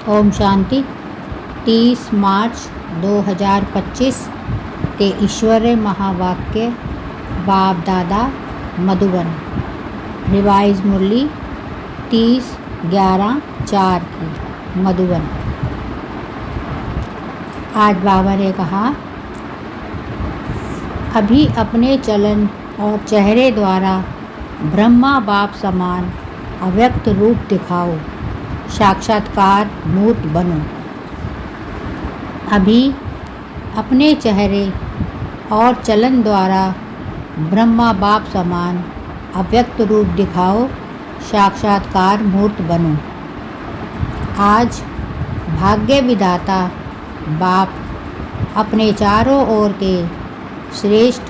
ओम शांति। 30 मार्च 2025 के ईश्वरीय महावाक्य बाप दादा मधुबन। रिवाइज मुरली 30/11/4 की मधुबन। आज बाबा ने कहा, अभी अपने चलन और चेहरे द्वारा ब्रह्मा बाप समान अव्यक्त रूप दिखाओ, साक्षात्कार मूर्त बनो। अभी अपने चेहरे और चलन द्वारा ब्रह्मा बाप समान अव्यक्त रूप दिखाओ, साक्षात्कार मूर्त बनो। आज भाग्य विधाता बाप अपने चारों ओर के श्रेष्ठ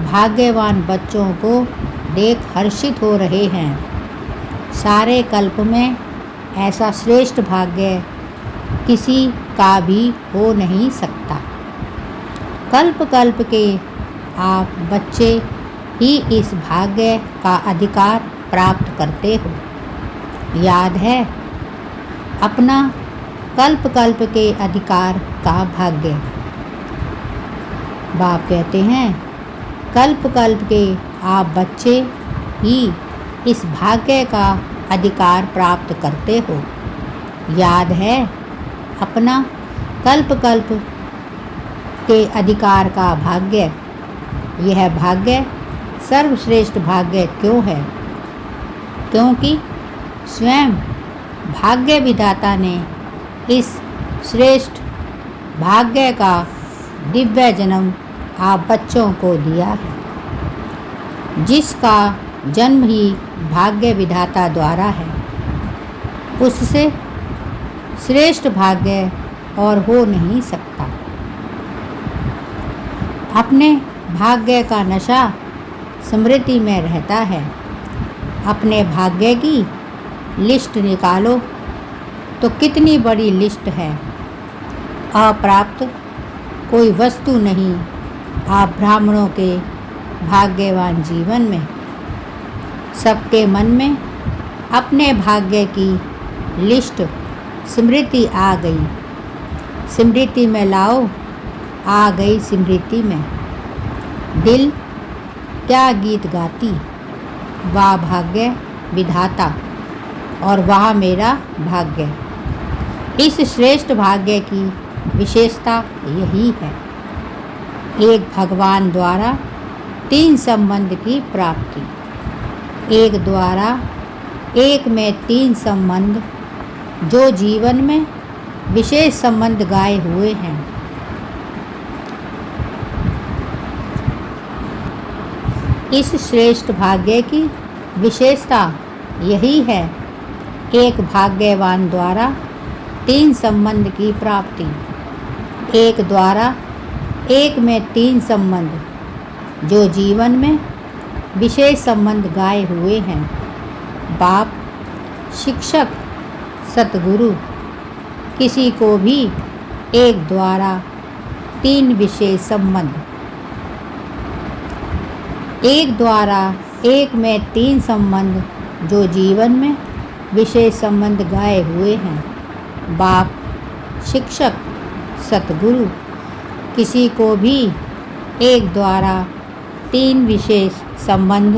भाग्यवान बच्चों को देख हर्षित हो रहे हैं। सारे कल्प में ऐसा श्रेष्ठ भाग्य किसी का भी हो नहीं सकता। कल्प कल्प के आप बच्चे ही इस भाग्य का अधिकार प्राप्त करते हो। याद है अपना कल्प कल्प के अधिकार का भाग्य। बाप कहते हैं, कल्प कल्प के आप बच्चे ही इस भाग्य का अधिकार प्राप्त करते हो। याद है अपना कल्प कल्प के अधिकार का भाग्य। यह भाग्य सर्वश्रेष्ठ भाग्य क्यों है? क्योंकि स्वयं भाग्य विधाता ने इस श्रेष्ठ भाग्य का दिव्य जन्म आप बच्चों को दिया है, जिसका जन्म ही भाग्य विधाता द्वारा है। उससे श्रेष्ठ भाग्य और हो नहीं सकता। अपने भाग्य का नशा स्मृति में रहता है। अपने भाग्य की लिस्ट निकालो तो कितनी बड़ी लिस्ट है। अप्राप्त कोई वस्तु नहीं आप ब्राह्मणों के भाग्यवान जीवन में। सबके मन में अपने भाग्य की लिस्ट स्मृति आ गई। स्मृति में लाओ, आ गई स्मृति में। दिल क्या गीत गाती, वाह भाग्य विधाता और वाह मेरा भाग्य। इस श्रेष्ठ भाग्य की विशेषता यही है। एक भगवान द्वारा 3 संबंध की प्राप्ति। एक द्वारा एक में 3 संबंध, जो जीवन में विशेष संबंध गाए हुए हैं। इस श्रेष्ठ भाग्य की विशेषता यही है। एक भाग्यवान द्वारा 3 संबंध की प्राप्ति। एक द्वारा एक में 3 संबंध, जो जीवन में विशेष संबंध गाए हुए हैं। बाप, शिक्षक, सतगुरु किसी को भी एक द्वारा 3 विशेष संबंध। एक द्वारा एक में 3 संबंध, जो जीवन में विशेष संबंध गाए हुए हैं। बाप, शिक्षक, सतगुरु किसी को भी एक द्वारा 3 विशेष संबंध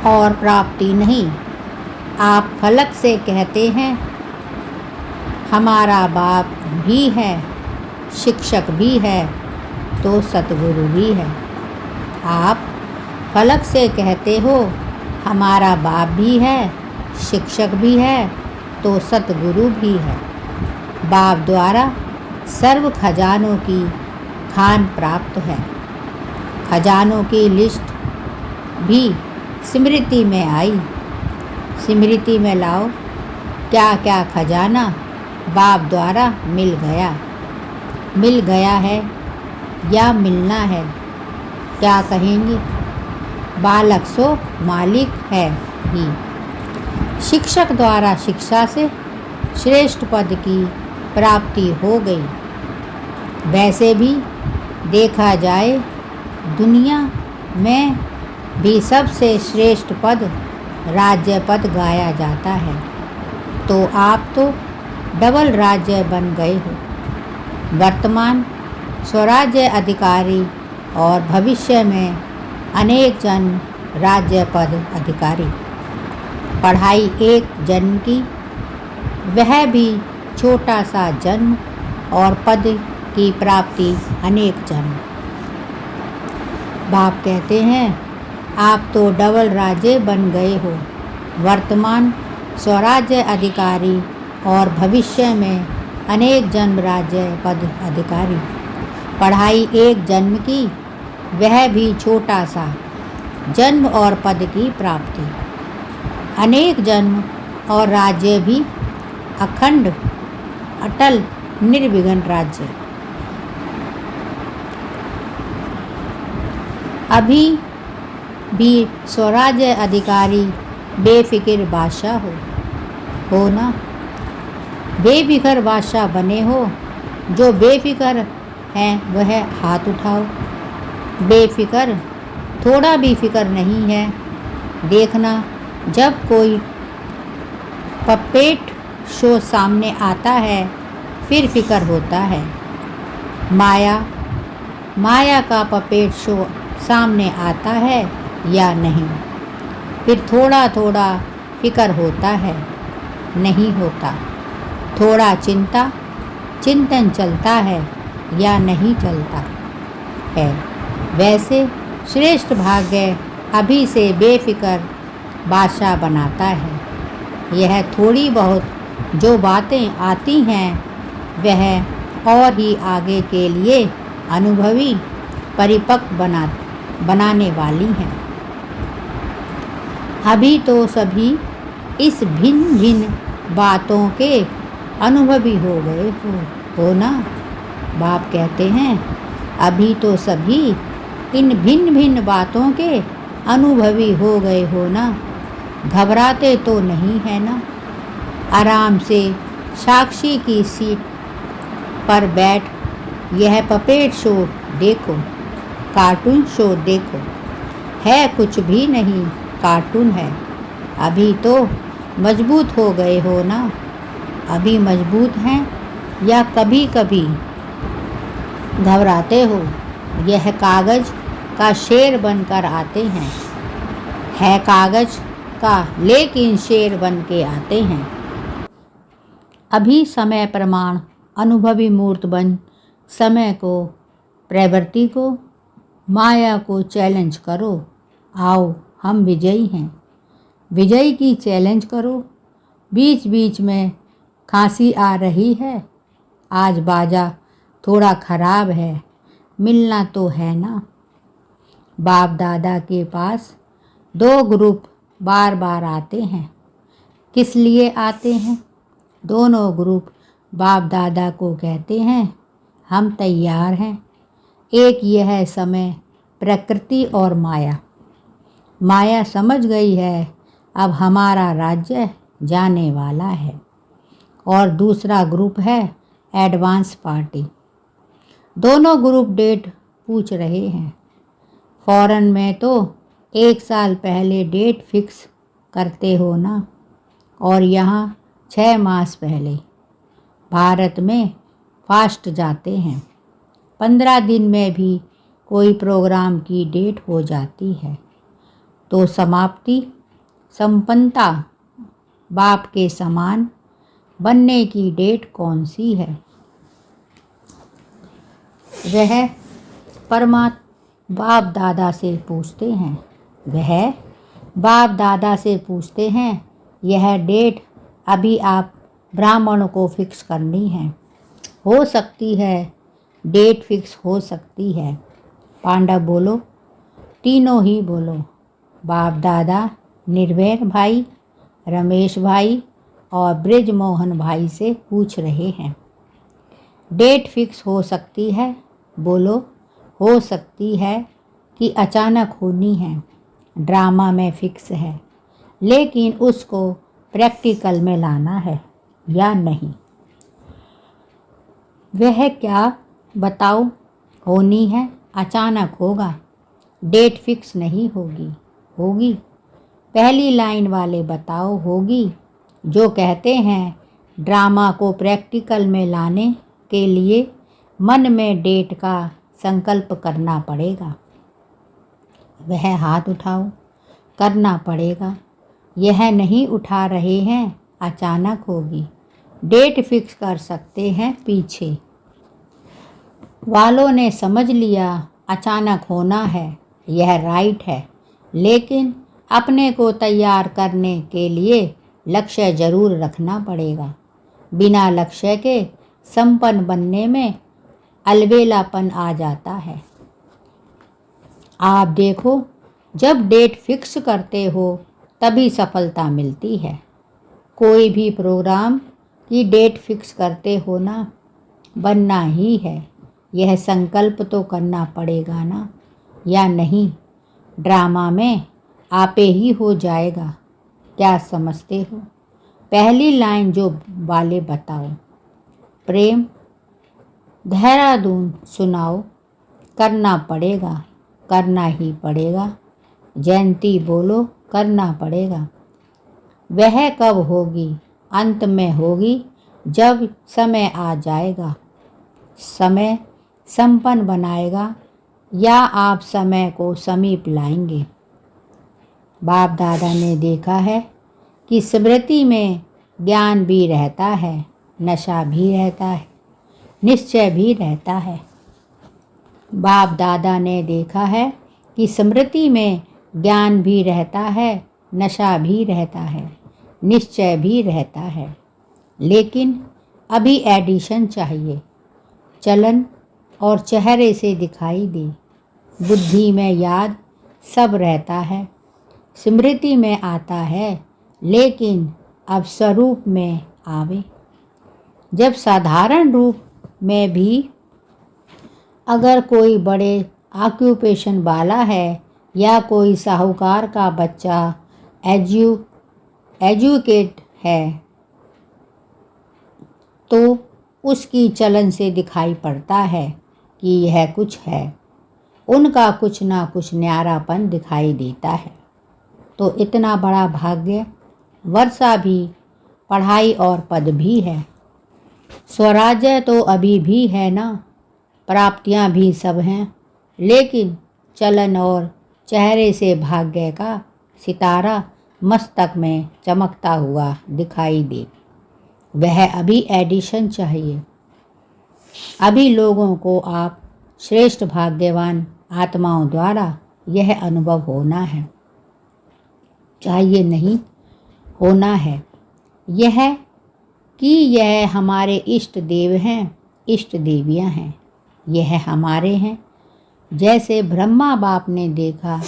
और प्राप्ति नहीं। आप फलक से कहते हैं, हमारा बाप भी है, शिक्षक भी है, तो सतगुरु भी है। आप फलक से कहते हो, हमारा बाप भी है, शिक्षक भी है, तो सतगुरु भी है। बाप द्वारा सर्व खजानों की खान प्राप्त है। खजानों की लिस्ट भी स्मृति में आई। स्मृति में लाओ, क्या क्या खजाना बाप द्वारा मिल गया है या मिलना है। क्या कहेंगे? बालक सो मालिक है ही। शिक्षक द्वारा शिक्षा से श्रेष्ठ पद की प्राप्ति हो गई। वैसे भी देखा जाए दुनिया में भी सबसे श्रेष्ठ पद राज्य पद गाया जाता है। तो आप तो डबल राज्य बन गए हो। वर्तमान स्वराज्य अधिकारी और भविष्य में अनेक जन राज्य पद अधिकारी। पढ़ाई एक जन्म की, वह भी छोटा सा जन्म, और पद की प्राप्ति अनेक जन्म। बाप कहते हैं, आप तो डबल राज्य बन गए हो। वर्तमान स्वराज्य अधिकारी और भविष्य में अनेक जन्म राज्य पद अधिकारी। पढ़ाई एक जन्म की, वह भी छोटा सा जन्म, और पद की प्राप्ति अनेक जन्म, और राज्य भी अखंड अटल निर्विघ्न राज्य। अभी भी स्वराज्य अधिकारी बेफिक्र बादशाह हो ना। बेफिक्र बादशाह बने हो। जो बेफिक्र हैं वह हाथ उठाओ। बेफिक्र, थोड़ा भी फिक्र नहीं है। देखना, जब कोई पपेट शो सामने आता है फिर फिक्र होता है। माया का पपेट शो सामने आता है या नहीं, फिर थोड़ा थोड़ा फिक्र होता है, नहीं होता। थोड़ा चिंतन चलता है या नहीं चलता है। वैसे श्रेष्ठ भाग्य अभी से बेफिक्र बादशाह बनाता है। यह थोड़ी बहुत जो बातें आती हैं वह और ही आगे के लिए अनुभवी परिपक्व बनाने वाली हैं। अभी तो सभी इस भिन्न भिन्न बातों के अनुभवी हो गए हो ना। बाप कहते हैं, अभी तो सभी इन भिन्न भिन्न बातों के अनुभवी हो गए हो ना। घबराते तो नहीं है ना। आराम से साक्षी की सीट पर बैठ यह पपेट शो देखो, कार्टून शो देखो। है कुछ भी नहीं, कार्टून है। अभी तो मजबूत हो गए हो ना। अभी मजबूत हैं या कभी कभी घबराते हो। यह कागज़ का शेर बनकर आते हैं। है कागज़ का, लेकिन शेर बन के आते हैं। अभी समय प्रमाण अनुभवी मूर्त बन समय को, प्रवृत्ति को, माया को चैलेंज करो। आओ, हम विजयी हैं। विजय की चैलेंज करो। बीच बीच में खांसी आ रही है। आज बाजा थोड़ा खराब है, मिलना तो है ना। बाप दादा के पास दो ग्रुप बार बार आते हैं। किस लिए आते हैं? दोनों ग्रुप बाप दादा को कहते हैं, हम तैयार हैं। एक यह समय प्रकृति और माया। माया समझ गई है अब हमारा राज्य जाने वाला है। और दूसरा ग्रुप है एडवांस पार्टी। दोनों ग्रुप डेट पूछ रहे हैं। फॉरेन में तो 1 साल पहले डेट फिक्स करते हो ना, और यहाँ 6 मास पहले। भारत में फास्ट जाते हैं। 15 दिन में भी कोई प्रोग्राम की डेट हो जाती है तो समाप्ति, संपन्नता, बाप के समान बनने की डेट कौन सी है? वह परमात्मा बाप दादा से पूछते हैं। वह बाप दादा से पूछते हैं, यह डेट अभी आप ब्राह्मणों को फिक्स करनी है। हो सकती है डेट फिक्स हो सकती है। पांडव बोलो, तीनों ही बोलो। बाप दादा निर्भय भाई, रमेश भाई और ब्रिजमोहन भाई से पूछ रहे हैं। डेट फिक्स हो सकती है, बोलो। हो सकती है कि अचानक होनी है, ड्रामा में फिक्स है, लेकिन उसको प्रैक्टिकल में लाना है या नहीं। वह क्या बताओ? होनी है, अचानक होगा, डेट फिक्स नहीं होगी। होगी? पहली लाइन वाले बताओ होगी, जो कहते हैं ड्रामा को प्रैक्टिकल में लाने के लिए मन में डेट का संकल्प करना पड़ेगा। वह हाथ उठाओ, करना पड़ेगा। यह नहीं उठा रहे हैं, अचानक होगी। डेट फिक्स कर सकते हैं पीछे वालों ने समझ लिया, अचानक होना है, यह राइट है। लेकिन अपने को तैयार करने के लिए लक्ष्य जरूर रखना पड़ेगा। बिना लक्ष्य के संपन्न बनने में अलबेलापन आ जाता है। आप देखो, जब डेट फिक्स करते हो तभी सफलता मिलती है। कोई भी प्रोग्राम की डेट फिक्स करते हो ना, बनना ही है। यह संकल्प तो करना पड़ेगा ना, या नहीं? ड्रामा में आपे ही हो जाएगा। क्या समझते हो? पहली लाइन जो वाले बताओ, प्रेम देहरादून सुनाओ, करना पड़ेगा, करना ही पड़ेगा। जयंती बोलो, करना पड़ेगा। वह कब होगी? अंत में होगी, जब समय आ जाएगा। समय संपन्न बनाएगा या आप समय को समीप लाएंगे? बाप दादा ने देखा है कि स्मृति में ज्ञान भी रहता है, नशा भी रहता है, निश्चय भी रहता है। बाप दादा ने देखा है कि स्मृति में ज्ञान भी रहता है, नशा भी रहता है, निश्चय भी रहता है। लेकिन अभी एडिशन चाहिए। चलन और चेहरे से दिखाई दे। बुद्धि में याद सब रहता है, स्मृति में आता है, लेकिन अब स्वरूप में आवे। जब साधारण रूप में भी अगर कोई बड़े ऑक्यूपेशन वाला है या कोई साहूकार का बच्चा एजुकेट है, तो उसकी चलन से दिखाई पड़ता है कि यह कुछ है। उनका कुछ ना कुछ न्यारापन दिखाई देता है। तो इतना बड़ा भाग्य, वर्षा भी, पढ़ाई और पद भी है। स्वराज्य तो अभी भी है ना, प्राप्तियां भी सब हैं। लेकिन चलन और चेहरे से भाग्य का सितारा मस्तक में चमकता हुआ दिखाई दे। वह अभी एडिशन चाहिए। अभी लोगों को आप श्रेष्ठ भाग्यवान आत्माओं द्वारा यह अनुभव होना है, चाहिए नहीं, होना है। यह कि यह हमारे इष्ट देव हैं, इष्ट देवियां हैं, यह हमारे हैं। जैसे ब्रह्मा बाप ने देखा,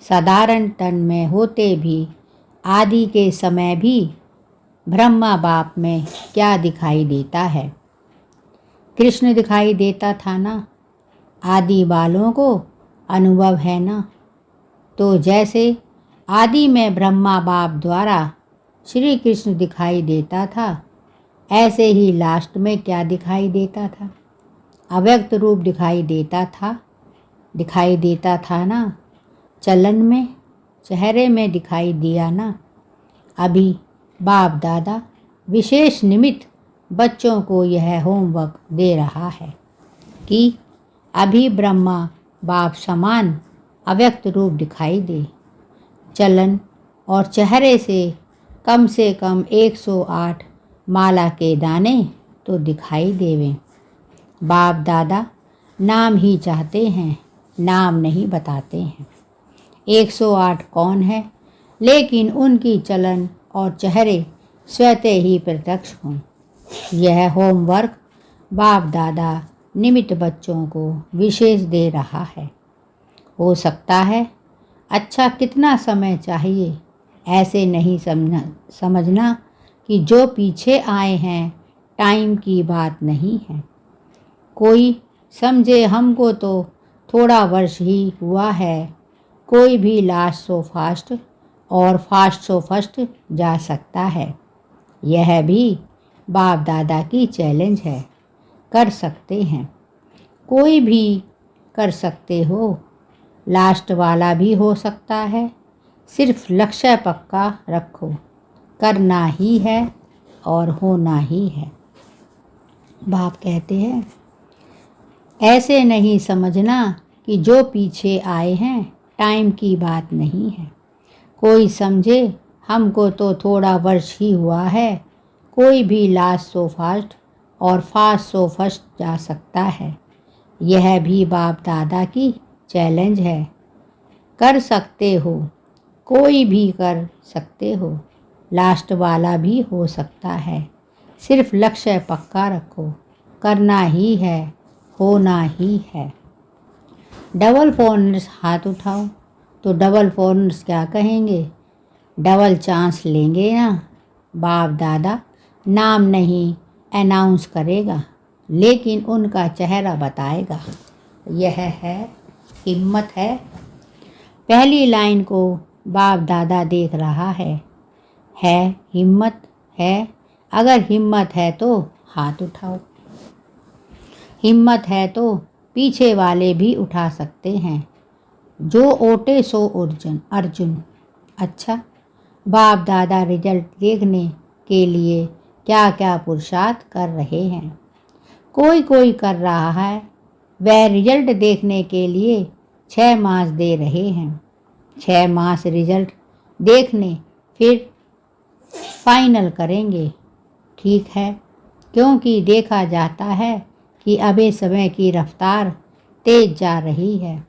साधारण तन में होते भी आदि के समय भी ब्रह्मा बाप में क्या दिखाई देता है? कृष्ण दिखाई देता था ना। आदि वालों को अनुभव है ना। तो जैसे आदि में ब्रह्मा बाप द्वारा श्री कृष्ण दिखाई देता था, ऐसे ही लास्ट में क्या दिखाई देता था? अव्यक्त रूप दिखाई देता था ना। चलन में, चेहरे में दिखाई दिया ना। अभी बाप दादा विशेष निमित्त बच्चों को यह होमवर्क दे रहा है कि अभी ब्रह्मा बाप समान अव्यक्त रूप दिखाई दे। चलन और चेहरे से कम 108 माला के दाने तो दिखाई देवें। बाप दादा नाम ही चाहते हैं, नाम नहीं बताते हैं। 108 कौन है, लेकिन उनकी चलन और चेहरे स्वतः ही प्रत्यक्ष हों। यह होमवर्क बाप दादा निमित्त बच्चों को विशेष दे रहा है। हो सकता है अच्छा कितना समय चाहिए, ऐसे नहीं समझना कि जो पीछे आए हैं टाइम की बात नहीं है। कोई समझे हमको तो थोड़ा वर्ष ही हुआ है। कोई भी लास्ट सो फास्ट और फास्ट सो फर्स्ट जा सकता है। यह भी बाप दादा की चैलेंज है। कर सकते हैं, कोई भी कर सकते हो। लास्ट वाला भी हो सकता है। सिर्फ लक्ष्य पक्का रखो, करना ही है और होना ही है। बाप कहते हैं, ऐसे नहीं समझना कि जो पीछे आए हैं टाइम की बात नहीं है। कोई समझे हमको तो थोड़ा वर्ष ही हुआ है। कोई भी लास्ट सो फास्ट और फास्ट सो फर्स्ट जा सकता है। यह भी बाप दादा की चैलेंज है। कर सकते हो, कोई भी कर सकते हो, लास्ट वाला भी हो सकता है। सिर्फ लक्ष्य पक्का रखो, करना ही है, होना ही है। डबल फोनर्स हाथ उठाओ। तो डबल फोनर्स क्या कहेंगे? डबल चांस लेंगे ना। बाप दादा नाम नहीं अनाउंस करेगा, लेकिन उनका चेहरा बताएगा। यह है हिम्मत है। पहली लाइन को बाप दादा देख रहा है हिम्मत है। अगर हिम्मत है तो हाथ उठाओ। हिम्मत है तो पीछे वाले भी उठा सकते हैं। जो ओटे सो अर्जुन। अच्छा, बाप दादा रिजल्ट देखने के लिए क्या क्या पुरुषार्थ कर रहे हैं। कोई कर रहा है, वह रिजल्ट देखने के लिए 6 मास दे रहे हैं। 6 मास रिजल्ट देखने, फिर फाइनल करेंगे। ठीक है, क्योंकि देखा जाता है कि अभी समय की रफ्तार तेज जा रही है।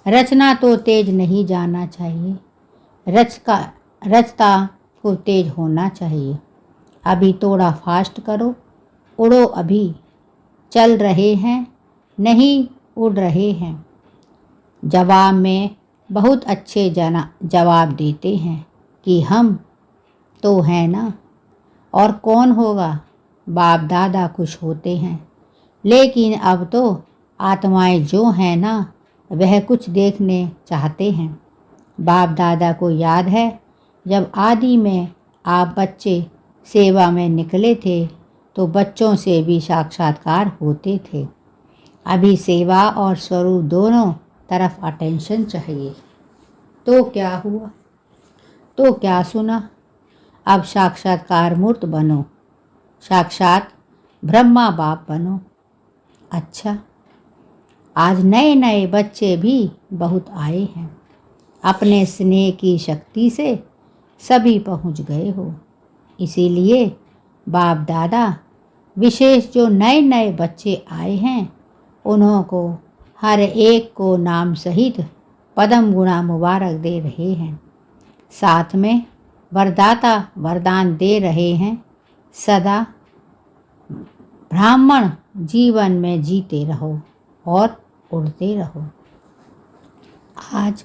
रचना तो तेज नहीं जाना चाहिए, रचता को तेज होना चाहिए। अभी थोड़ा फास्ट करो, उड़ो। अभी चल रहे हैं, नहीं उड़ रहे हैं। जवाब में बहुत अच्छे जवाब देते हैं कि हम तो हैं ना, और कौन होगा। बाप दादा खुश होते हैं, लेकिन अब तो आत्माएं जो हैं ना, वह कुछ देखने चाहते हैं। बाप दादा को याद है, जब आदि में आप बच्चे सेवा में निकले थे तो बच्चों से भी साक्षात्कार होते थे। अभी सेवा और स्वरूप दोनों तरफ अटेंशन चाहिए। तो क्या हुआ, तो क्या सुना? अब साक्षात्कार मूर्त बनो, साक्षात ब्रह्मा बाप बनो। अच्छा, आज नए नए बच्चे भी बहुत आए हैं। अपने स्नेह की शक्ति से सभी पहुंच गए हो। इसीलिए बाप दादा विशेष जो नए नए बच्चे आए हैं, उन्हों को हर एक को नाम सहित पदम गुणा मुबारक दे रहे हैं। साथ में वरदाता वरदान दे रहे हैं, सदा ब्राह्मण जीवन में जीते रहो और उड़ते रहो। आज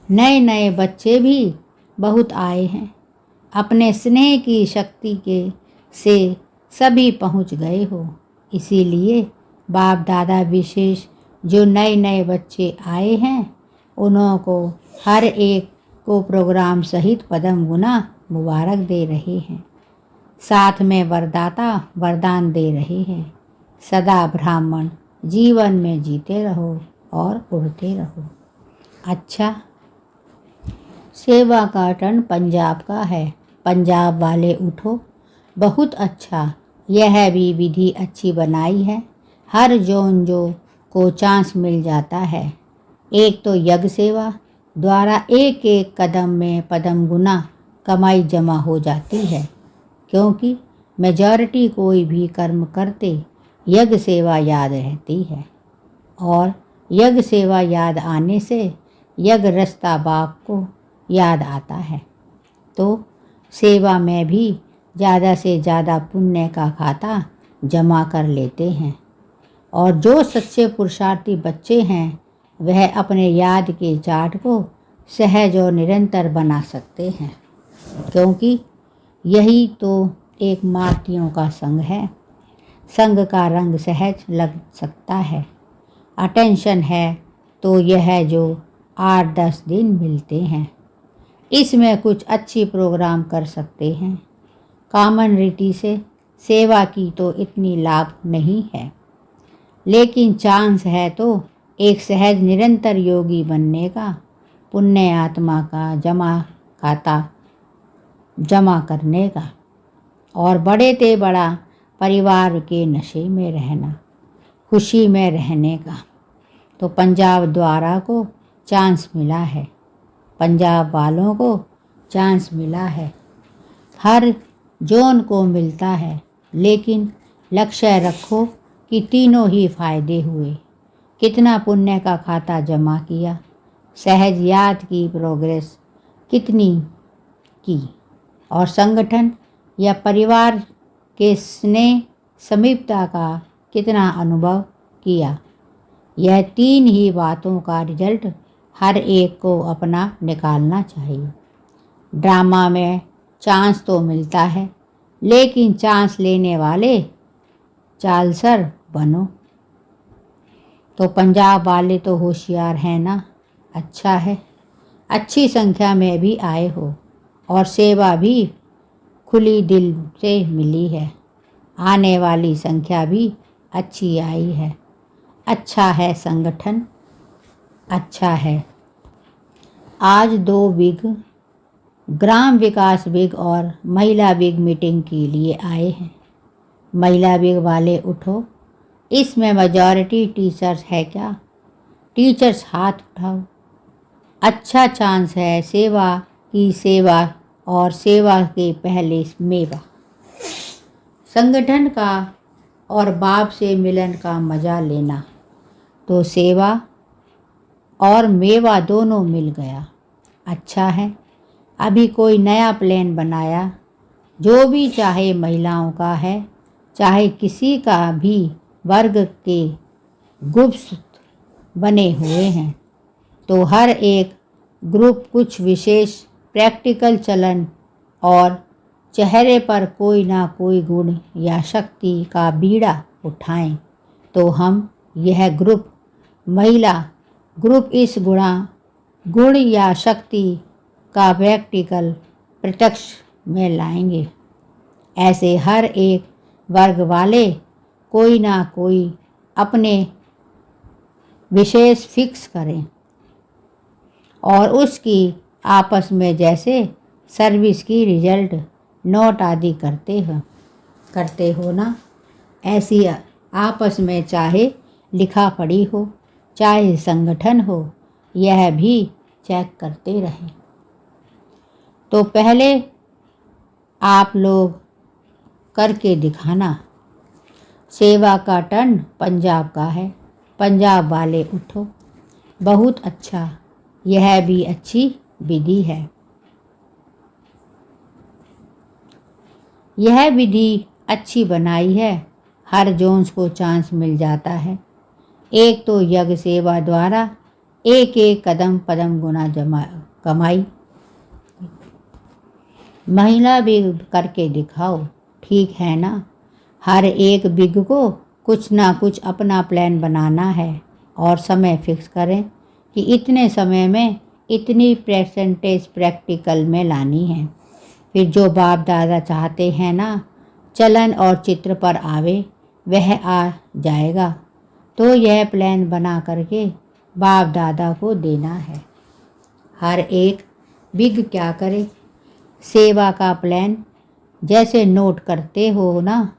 नए नए बच्चे भी बहुत आए हैं। अपने स्नेह की शक्ति के से सभी पहुंच गए हो। इसीलिए बाप दादा विशेष जो नए नए बच्चे आए हैं, उन्हों को हर एक को प्रोग्राम सहित पदम गुना मुबारक दे रहे हैं। साथ में वरदाता वरदान दे रहे हैं, सदा ब्राह्मण जीवन में जीते रहो और उड़ते रहो। अच्छा, सेवा का टर्न पंजाब का है। पंजाब वाले उठो। बहुत अच्छा, यह भी विधि अच्छी बनाई है। हर जोन जो को चांस मिल जाता है। एक तो यज्ञ सेवा द्वारा एक एक कदम में पदम गुना कमाई जमा हो जाती है, क्योंकि मेजॉरिटी कोई भी कर्म करते यज्ञ सेवा याद रहती है, और यज्ञ सेवा याद आने से यज्ञ रस्ता बाप को याद आता है। तो सेवा में भी ज़्यादा से ज़्यादा पुण्य का खाता जमा कर लेते हैं। और जो सच्चे पुरुषार्थी बच्चे हैं, वह अपने याद के चार्ट को सहज और निरंतर बना सकते हैं, क्योंकि यही तो एक मार्तियों का संग है। संग का रंग सहज लग सकता है। अटेंशन है तो यह जो 8-10 दिन मिलते हैं, इसमें कुछ अच्छी प्रोग्राम कर सकते हैं। कॉमन रीति से सेवा की तो इतनी लाभ नहीं है, लेकिन चांस है तो एक सहज निरंतर योगी बनने का, पुण्य आत्मा का खाता जमा करने का। और बड़े ते बड़ा परिवार के नशे में रहना, खुशी में रहने का। तो पंजाब द्वारा को चांस मिला है, पंजाब वालों को चांस मिला है, हर जोन को मिलता है, लेकिन लक्ष्य रखो कि तीनों ही फायदे हुए। कितना पुण्य का खाता जमा किया, सहज याद की प्रोग्रेस कितनी की, और संगठन या परिवार के स्नेह समीपता का कितना अनुभव किया। यह तीन ही बातों का रिजल्ट हर एक को अपना निकालना चाहिए। ड्रामा में चांस तो मिलता है, लेकिन चांस लेने वाले चालसर बनो। तो पंजाब वाले तो होशियार हैं ना, अच्छा है, अच्छी संख्या में भी आए हो और सेवा भी खुली दिल से मिली है। आने वाली संख्या भी अच्छी आई है, अच्छा है संगठन, अच्छा है। आज 2 बिग ग्राम विकास बिग और महिला बिग मीटिंग के लिए आए हैं। महिला बिग वाले उठो, इसमें मेजॉरिटी टीचर्स है क्या? टीचर्स हाथ उठाओ। अच्छा चांस है सेवा की, सेवा और सेवा के पहले मेवा। संगठन का और बाप से मिलन का मज़ा लेना, तो सेवा और मेवा दोनों मिल गया, अच्छा है। अभी कोई नया प्लान बनाया, जो भी चाहे महिलाओं का है, चाहे किसी का भी वर्ग के ग्रुप्स बने हुए हैं, तो हर एक ग्रुप कुछ विशेष प्रैक्टिकल चलन और चेहरे पर कोई ना कोई गुण या शक्ति का बीड़ा उठाएं। तो हम यह ग्रुप महिला ग्रुप इस गुण या शक्ति का प्रैक्टिकल प्रत्यक्ष में लाएंगे। ऐसे हर एक वर्ग वाले कोई ना कोई अपने विशेष फिक्स करें और उसकी आपस में जैसे सर्विस की रिजल्ट नोट आदि करते हो ना, ऐसी आपस में चाहे लिखा पढ़ी हो, चाहे संगठन हो, यह भी चेक करते रहें। तो पहले आप लोग करके दिखाना। सेवा का टर्न पंजाब का है, पंजाब वाले उठो, बहुत अच्छा, यह भी अच्छी विधि है। यह विधि अच्छी बनाई है, हर जोन्स को चांस मिल जाता है। एक तो यज्ञ सेवा द्वारा एक एक कदम पदम गुना कमाई। महिला बिग करके दिखाओ, ठीक है ना। हर एक बिग को कुछ ना कुछ अपना प्लान बनाना है और समय फिक्स करें कि इतने समय में इतनी परसेंटेज प्रैक्टिकल में लानी है। फिर जो बाप दादा चाहते हैं ना, चलन और चित्र पर आवे, वह आ जाएगा। तो यह प्लान बना करके बाप दादा को देना है। हर एक बिग क्या करे, सेवा का प्लान जैसे नोट करते हो ना,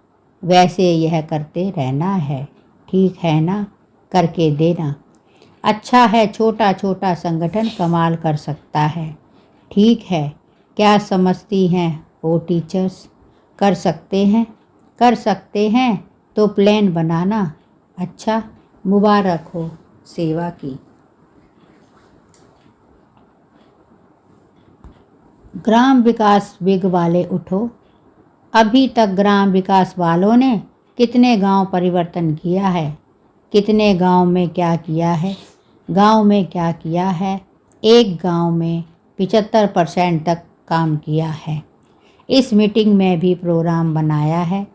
वैसे यह करते रहना है, ठीक है ना, करके देना। अच्छा है, छोटा छोटा संगठन कमाल कर सकता है, ठीक है। क्या समझती हैं वो टीचर्स? कर सकते हैं तो प्लान बनाना। अच्छा, मुबारक हो सेवा की। ग्राम विकास विग वाले उठो, अभी तक ग्राम विकास वालों ने कितने गांव परिवर्तन किया है, कितने गांव में क्या किया है, गांव में क्या किया है। एक गांव में 75% तक काम किया है। इस मीटिंग में भी प्रोग्राम बनाया है,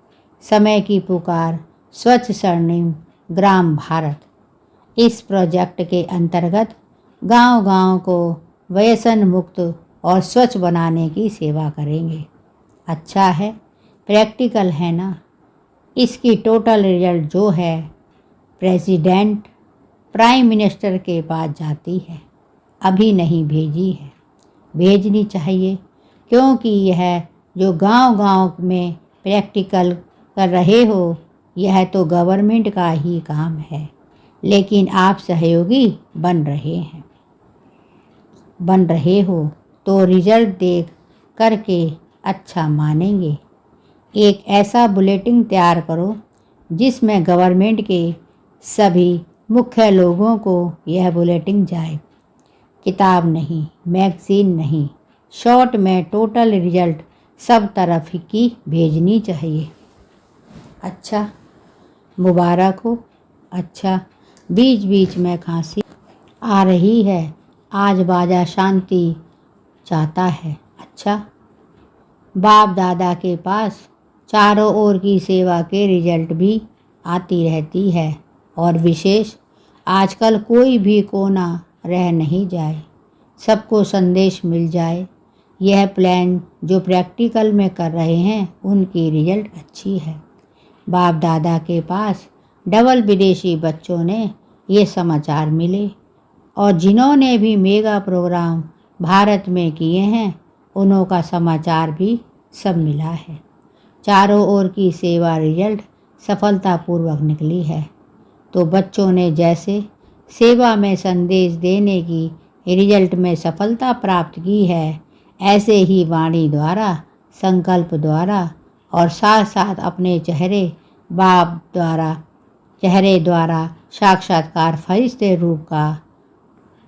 समय की पुकार, स्वच्छ स्वर्णिम ग्राम भारत। इस प्रोजेक्ट के अंतर्गत गांव-गांव को व्यसन मुक्त और स्वच्छ बनाने की सेवा करेंगे। अच्छा है, प्रैक्टिकल है ना। इसकी टोटल रिजल्ट जो है प्रेसिडेंट प्राइम मिनिस्टर के पास जाती है। अभी नहीं भेजी है, भेजनी चाहिए, क्योंकि यह जो गांव-गांव में प्रैक्टिकल कर रहे हो, यह तो गवर्नमेंट का ही काम है, लेकिन आप सहयोगी बन रहे हो तो रिजल्ट देख करके अच्छा मानेंगे। एक ऐसा बुलेटिन तैयार करो जिसमें गवर्नमेंट के सभी मुख्य लोगों को यह बुलेटिन जाए। किताब नहीं, मैगज़ीन नहीं, शॉर्ट में टोटल रिजल्ट सब तरफ की भेजनी चाहिए। अच्छा, मुबारक हो। अच्छा, बीच बीच में खांसी आ रही है, आज बाजा शांति चाहता है। अच्छा, बाप दादा के पास चारों ओर की सेवा के रिजल्ट भी आती रहती है, और विशेष आजकल कोई भी कोना रह नहीं जाए, सबको संदेश मिल जाए। यह प्लान जो प्रैक्टिकल में कर रहे हैं उनकी रिजल्ट अच्छी है। बाप दादा के पास डबल विदेशी बच्चों ने ये समाचार मिले, और जिन्होंने भी मेगा प्रोग्राम भारत में किए हैं उन्हों का समाचार भी सब मिला है। चारों ओर की सेवा रिजल्ट सफलतापूर्वक निकली है। तो बच्चों ने जैसे सेवा में संदेश देने की रिजल्ट में सफलता प्राप्त की है, ऐसे ही वाणी द्वारा, संकल्प द्वारा और साथ साथ अपने चेहरे द्वारा साक्षात्कार फरिश्ते रूप का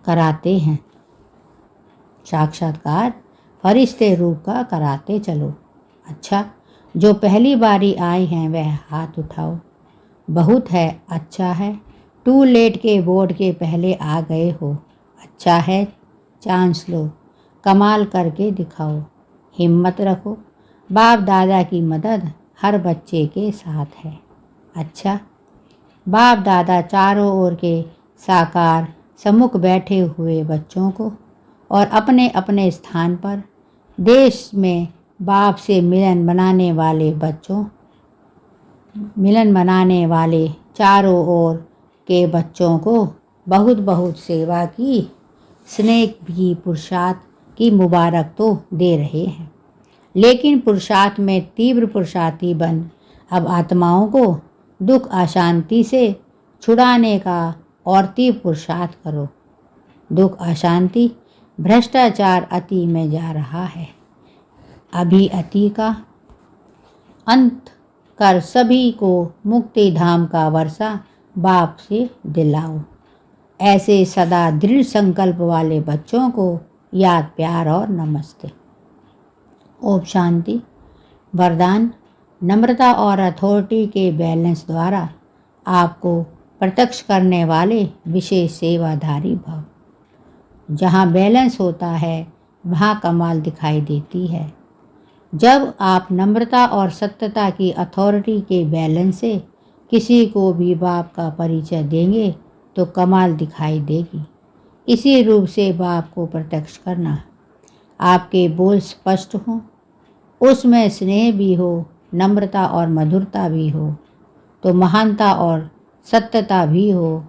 कराते हैं। साक्षात्कार फरिश्ते रूप का कराते चलो। अच्छा, जो पहली बारी आए हैं वह हाथ उठाओ। बहुत है, अच्छा है। टू लेट के बोर्ड के पहले आ गए हो। अच्छा है, चांस लो, कमाल करके दिखाओ, हिम्मत रखो। बाप दादा की मदद हर बच्चे के साथ है। अच्छा, बाप दादा चारों ओर के साकार सम्मुख बैठे हुए बच्चों को और अपने अपने स्थान पर देश में बाप से मिलन बनाने वाले चारों ओर के बच्चों को बहुत बहुत सेवा की, स्नेह की, पुरुषार्थ की मुबारक तो दे रहे हैं, लेकिन पुरुषार्थ में तीव्र पुरुषार्थी बन अब आत्माओं को दुख अशांति से छुड़ाने का और तीव्र पुरुषार्थ करो। दुख अशांति भ्रष्टाचार अति में जा रहा है। अभी अति का अंत कर सभी को मुक्ति धाम का वर्षा बाप से दिलाओ। ऐसे सदा दृढ़ संकल्प वाले बच्चों को याद, प्यार और नमस्ते। ओम शांति। वरदान: नम्रता और अथॉरिटी के बैलेंस द्वारा आपको प्रत्यक्ष करने वाले विशेष सेवाधारी भव। जहाँ बैलेंस होता है वहाँ कमाल दिखाई देती है। जब आप नम्रता और सत्यता की अथॉरिटी के बैलेंस से किसी को भी बाप का परिचय देंगे तो कमाल दिखाई देगी। इसी रूप से बाप को प्रत्यक्ष करना। आपके बोल स्पष्ट हों, उसमें स्नेह भी हो, नम्रता और मधुरता भी हो, तो महानता और सत्यता भी हो,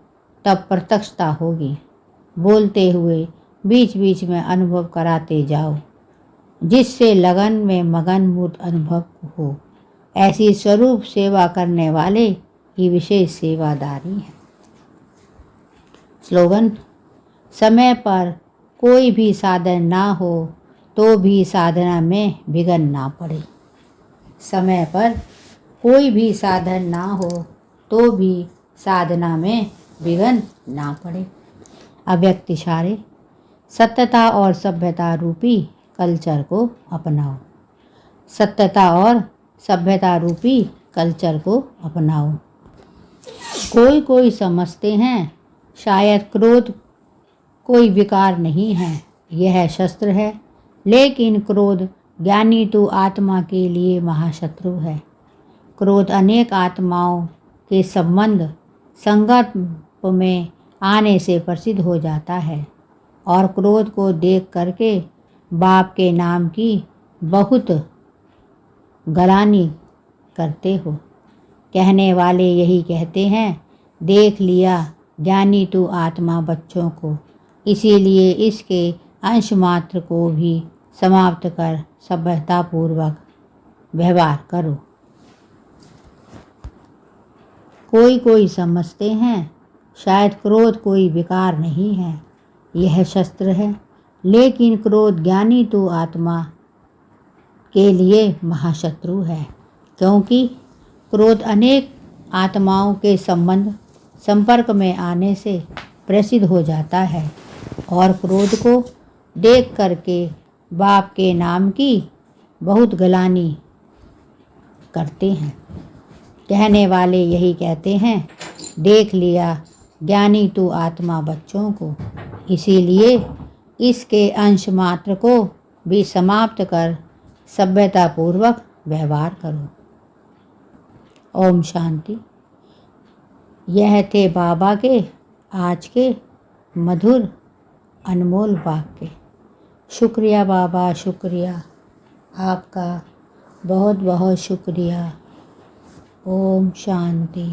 तब प्रत्यक्षता होगी। बोलते हुए बीच बीच में अनुभव कराते जाओ, जिससे लगन में मगन मूर्त अनुभव हो। ऐसी स्वरूप सेवा करने वाले ही विशेष सेवादारी है। स्लोगन: समय पर कोई भी साधन ना हो तो भी साधना में विघ्न ना पड़े। समय पर कोई भी साधन ना हो तो भी साधना में विघ्न ना पड़े। अव्यक्त इशारे: सत्यता और सभ्यता रूपी कल्चर को अपनाओ। सत्यता और सभ्यता रूपी कल्चर को अपनाओ। कोई समझते हैं शायद क्रोध कोई विकार नहीं है, यह शस्त्र है, लेकिन क्रोध ज्ञानी तो आत्मा के लिए महाशत्रु है। क्रोध अनेक आत्माओं के संगर्भ में आने से प्रसिद्ध हो जाता है, और क्रोध को देख करके बाप के नाम की बहुत गलानी करते हो। कहने वाले यही कहते हैं, देख लिया ज्ञानी तू आत्मा बच्चों को, इसीलिए इसके अंश मात्र को भी समाप्त कर सभ्यतापूर्वक व्यवहार करो। कोई कोई समझते हैं शायद क्रोध कोई विकार नहीं है, यह शस्त्र है, लेकिन क्रोध ज्ञानी तो आत्मा के लिए महाशत्रु है, क्योंकि क्रोध अनेक आत्माओं के संपर्क में आने से प्रसिद्ध हो जाता है और क्रोध को देख करके बाप के नाम की बहुत गलानी करते हैं। कहने वाले यही कहते हैं, देख लिया ज्ञानी तू आत्मा बच्चों को, इसीलिए इसके अंश मात्र को भी समाप्त कर सभ्यतापूर्वक व्यवहार करो। ओम शांति। यह थे बाबा के आज के मधुर अनमोल वाक्य। शुक्रिया बाबा, शुक्रिया आपका, बहुत बहुत शुक्रिया। ओम शांति।